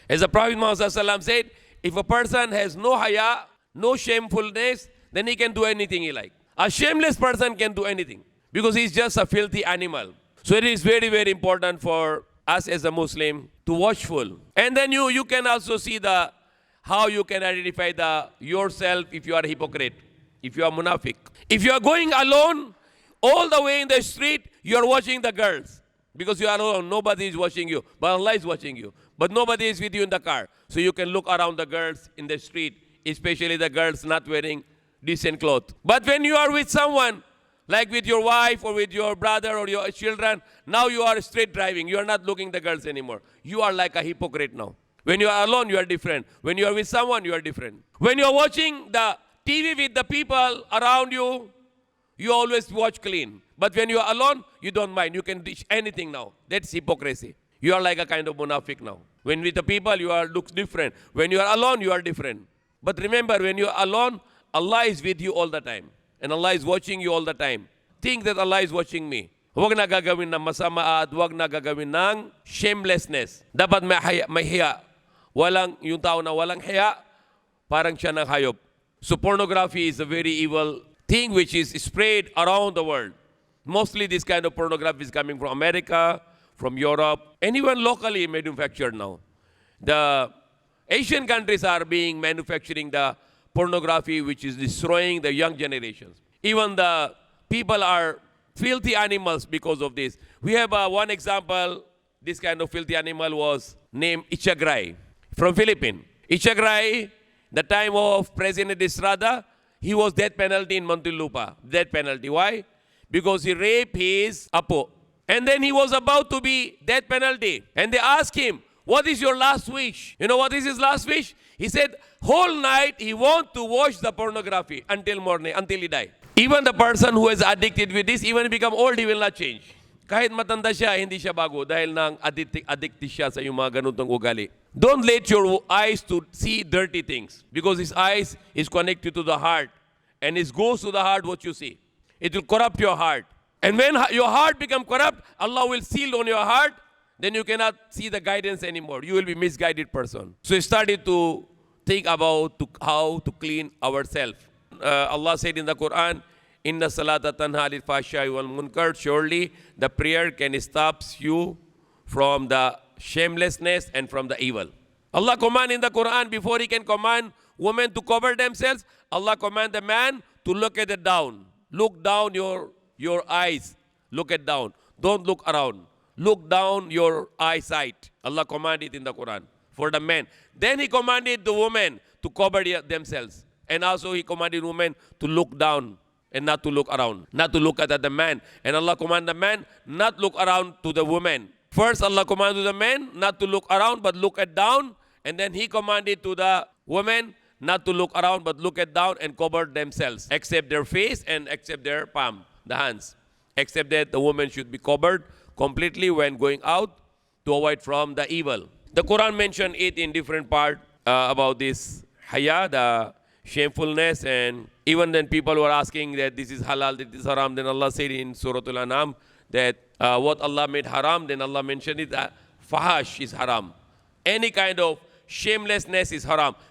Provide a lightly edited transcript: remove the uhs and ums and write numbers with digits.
As the Prophet Muhammad ﷺ said, if a person has no haya, no shamefulness, then he can do anything he like. A shameless person can do anything because he's just a filthy animal. So it is very, very important for us as a Muslim to watchful. And then you can also see how you can identify yourself if you are a hypocrite, if you are munafiq. If you are going alone all the way in the street, you are watching the girls. Because you are alone, nobody is watching you, but Allah is watching you. But nobody is with you in the car. So you can look around the girls in the street, especially the girls not wearing decent clothes. But when you are with someone, like with your wife or with your brother or your children, now you are straight driving. You are not looking the girls anymore. You are like a hypocrite now. When you are alone, you are different. When you are with someone, you are different. When you are watching the TV with the people around you, you always watch clean. But when you are alone, you don't mind. You can dish anything now. That's hypocrisy. You are like a kind of munafiq now. When with the people, you are looks different. When you are alone, you are different. But remember, when you are alone, Allah is with you all the time. And Allah is watching you all the time. Think that Allah is watching me. Huwag na gagawin ng masama at huwag na gagawin ng shamelessness. Dapat may hiya. Yung tao na walang hiya, parang siya ng hayop. So pornography is a very evil thing which is spread around the world. Mostly this kind of pornography is coming from America, from Europe, and even locally manufactured now. The Asian countries are being manufacturing the pornography which is destroying the young generations. Even the people are filthy animals because of this. We have one example. This kind of filthy animal was named Ichagray from Philippines. Ichagray, the time of President Estrada, he was death penalty in Muntinlupa. Death penalty. Why? Because he raped his apo. And then he was about to be death penalty. And they asked him, what is your last wish? You know what is his last wish? He said, whole night he want to watch the pornography until morning, until he die. Even the person who is addicted with this, even become old, he will not change. Kahit matanda siya, hindi siya bago dahil nang addicted siya sa yung mga ganitong ugali. Don't let your eyes to see dirty things because his eyes is connected to the heart and it goes to the heart what you see. It will corrupt your heart. And when your heart become corrupt, Allah will seal on your heart, then you cannot see the guidance anymore. You will be misguided person. So he started to think about how to clean ourselves. Allah said in the Quran, Inna salata tanha anil fahsha'i wal munkar. Surely the prayer can stop you from the shamelessness and from the evil. Allah command in the Quran before he can command women to cover themselves, Allah command the man to look at it down. Look down your eyes. Look it down. Don't look around. Look down your eyesight. Allah commanded in the Quran for the men. Then he commanded the women to cover themselves. And also he commanded women to look down and not to look around. Not to look at the man. And Allah commanded the man not look around to the women. First Allah commanded the men not to look around but look at down. And then he commanded to the women not to look around but look at down and cover themselves. Except their face and except their palm, the hands. Except that the woman should be covered completely when going out to avoid from the evil. The Quran mentioned it in different part about this haya, the shamefulness, and even then people were asking that this is halal, that this is haram. Then Allah said in Surah Al-An'am that what Allah made haram, then Allah mentioned it that fahash is haram. Any kind of shamelessness is haram.